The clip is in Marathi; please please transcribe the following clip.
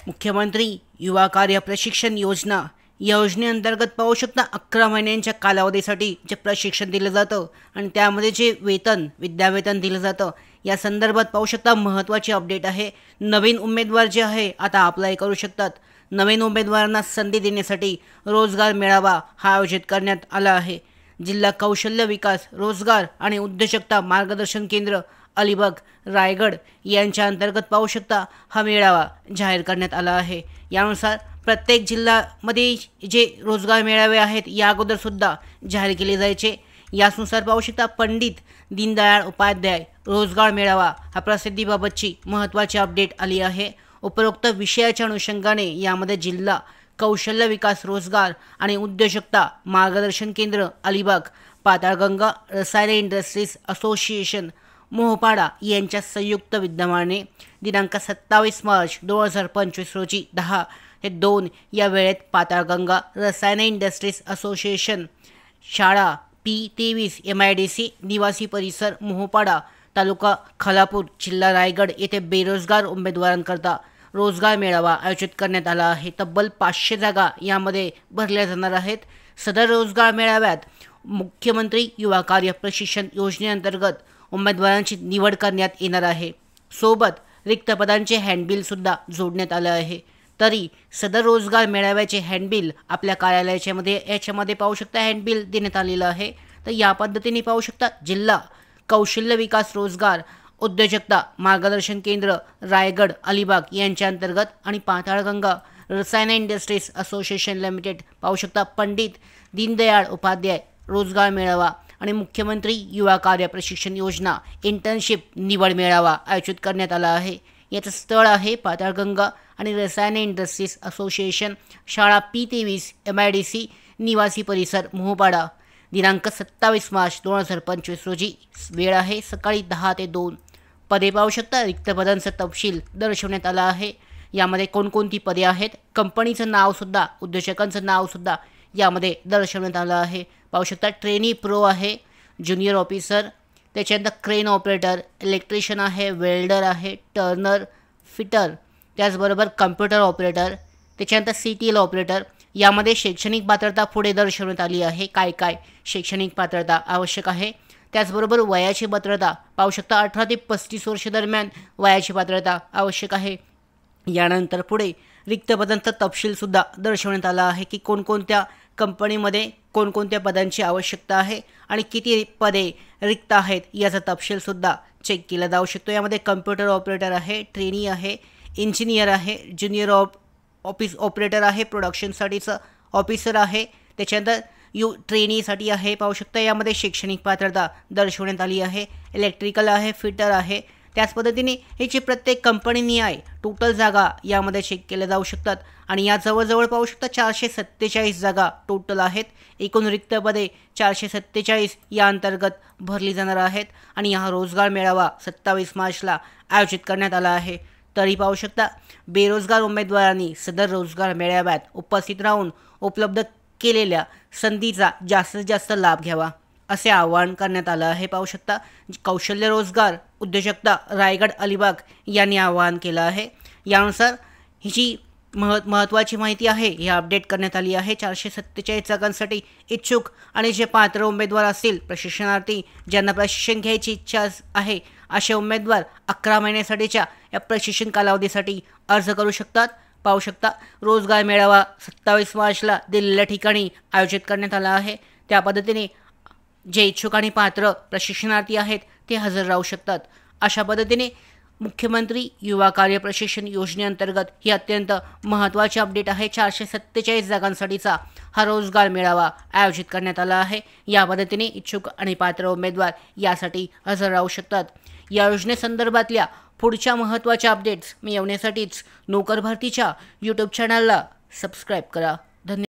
मुख्यमंत्री युवा कार्य प्रशिक्षण योजना या योजनेअंतर्गत पाहू शकता 11 महिन्यांच्या कालावधीसाठी जे प्रशिक्षण दिलं जातं आणि त्यामध्ये जे विद्यावेतन दिलं जातं या संदर्भात पाहू शकता महत्त्वाची अपडेट आहे। नवीन उमेदवार जे आहे आता अप्लाय करू शकतात। नवीन उमेदवारांना संधी देण्यासाठी रोजगार मेळावा हा आयोजित करण्यात आला आहे। जिल्हा कौशल्य विकास रोजगार आणि उद्योजकता मार्गदर्शन केंद्र अलिबाग रायगड यांच्या अंतर्गत पाहू शकता हा मेळावा जाहीर करण्यात आला आहे। यानुसार प्रत्येक जिल्ह्यामध्ये जे रोजगार मेळावे आहेत या अगोदर सुद्धा जाहीर केले जायचे। यानुसार पाहू शकता पंडित दीनदयाळ उपाध्याय रोजगार मेळावा हा प्रसिद्धीबाबतची महत्त्वाची अपडेट आली आहे। उपरोक्त विषयाच्या अनुषंगाने यामध्ये जिल्हा कौशल्य विकास रोजगार आणि उद्योजकता मार्गदर्शन केंद्र अलिबाग, पाताळगंगा रसायने इंडस्ट्रीज असोसिएशन मोहपाडा यांच्या संयुक्त विद्यमाने दिनांक 27 मार्च 2025 रोजी 10 ते 2 या वेळेत पाताळगंगा रसायने इंडस्ट्रीज असोसिएशन शाळा P23 MIDC निवासी परिसर मोहपाडा तालुका खालापूर जिल्हा रायगड येथे बेरोजगार उमेदवारांकरता रोजगार मेळावा आयोजित करण्यात आला आहे। तब्बल 500 जागा यामध्ये भरल्या जाणार आहेत। सदर रोजगार मेळाव्यात मुख्यमंत्री युवा कार्य प्रशिक्षण योजनेअंतर्गत उमेदवारांची निवड करण्यात येणार आहे। सोबत रिक्त पदांचे हँडबिल सुद्धा जोडण्यात आले आहे। तरी सदर रोजगार मेळाव्याचे हँडबिल आपल्या कार्यालयामध्ये याच्यामध्ये पाहू शकता हँडबिल देण्यात आलेलं आहे। तर या पद्धतीने पाहू शकता जिल्हा कौशल्य विकास रोजगार उद्योजकता मार्गदर्शन केंद्र रायगड अलिबाग यांच्या अंतर्गत आणि पाताळगंगा रसायने इंडस्ट्रीज असोसिएशन लिमिटेड पाहू शकता पंडित दीनदयाळ उपाध्याय रोजगार मेळावा आणि मुख्यमंत्री युवा कार्य प्रशिक्षण योजना इंटर्नशिप निवड मेळावा आयोजित करण्यात आला आहे। याचं स्थळ आहे पाताळगंगा आणि रसायने इंडस्ट्रीज असोसिएशन शाळा P23 MIDC निवासी परिसर मोहपाडा दिनांक 27 मार्च 2025 रोजी वेळ आहे सकाळी 10 ते 2। पदे पाहू शकता रिक्त पदांचा तपशील दर्शवण्यात आला आहे। यामध्ये कोणकोणती पदे आहेत कंपनीचं नावसुद्धा उद्योजकांचं नावसुद्धा यामध्ये दर्शवण्यात आलं आहे। पाहू शकता ट्रेनी प्रो आहे ज्युनियर ऑफिसर त्याच्यानंतर क्रेन ऑपरेटर इलेक्ट्रिशियन आहे वेल्डर आहे टर्नर फिटर त्याचबरोबर कम्प्युटर ऑपरेटर त्याच्यानंतर CTL ऑपरेटर। यामध्ये शैक्षणिक पात्रता पुढे दर्शवण्यात आली आहे काय शैक्षणिक पात्रता आवश्यक आहे। त्याचबरोबर वयाची पात्रता पाहू शकता 18 ते 35 वर्ष दरम्यान वयाची पात्रता आवश्यक आहे। यानंतर पुढे रिक्त पदांचा तपशीलसुद्धा दर्शवण्यात आला आहे की कोणकोणत्या कंपनीमध्ये कोणकोणत्या पदांची आवश्यकता आहे आणि किती पदे रिक्त आहेत याचा तपशीलसुद्धा चेक केला जाऊ शकतो। यामध्ये कम्प्युटर ऑपरेटर आहे ट्रेनी आहे इंजिनियर आहे ज्युनियर ऑफिस ऑपरेटर आहे प्रोडक्शनसाठीचं ऑफिसर आहे त्याच्यानंतर ट्रेनीसाठी आहे पाहू शकता। यामध्ये शैक्षणिक पात्रता दर्शवण्यात आली आहे। इलेक्ट्रिकल आहे फिटर आहे। त्याच पद्धतीने हे जे प्रत्येक कंपनीनी आहे टोटल जागा यामध्ये चेक केल्या जाऊ शकतात आणि या जवळजवळ पाहू शकता 447 जागा टोटल आहेत। एकूण रिक्त पदे 447 या अंतर्गत भरली जाणार आहेत आणि हा रोजगार मेळावा 27 मार्चला आयोजित करण्यात आला आहे। तरी पाहू शकता बेरोजगार उमेदवारांनी सदर रोजगार मेळाव्यात उपस्थित राहून उपलब्ध केलेल्या संधीचा जास्तीत जास्त लाभ घ्यावा असे आवाहन करण्यात आलं आहे। पाहू शकता कौशल्य रोजगार उद्योजकता रायगड अलिबाग यांनी आवाहन केलं आहे। यानुसार ही जी महत्त्वाची माहिती आहे ही अपडेट करण्यात आली आहे। 447 जागांसाठी इच्छुक आणि जे पात्र उमेदवार असतील प्रशिक्षणार्थी ज्यांना प्रशिक्षण घ्यायची इच्छा आहे असे उमेदवार 11 महिन्यासाठीच्या या प्रशिक्षण कालावधीसाठी अर्ज करू शकतात। पाहू शकता रोजगार मेळावा 27 मार्चला दिलेल्या ठिकाणी आयोजित करण्यात आला आहे। त्या पद्धतीने जे इच्छुक आणि पात्र प्रशिक्षणार्थी आहेत ते हजर राहू शकतात। अशा पद्धतीने मुख्यमंत्री युवा कार्य प्रशिक्षण योजनेअंतर्गत ही अत्यंत महत्त्वाची अपडेट आहे। 447 जागांसाठीचा हा रोजगार मेळावा आयोजित करण्यात आला आहे। या पद्धतीने इच्छुक आणि पात्र उमेदवार यासाठी हजर राहू शकतात। या योजनेसंदर्भातल्या पुढच्या महत्त्वाच्या अपडेट्स मिळवण्यासाठीच नोकर भरतीच्या YouTube चॅनलला सबस्क्राईब करा। धन्यवाद।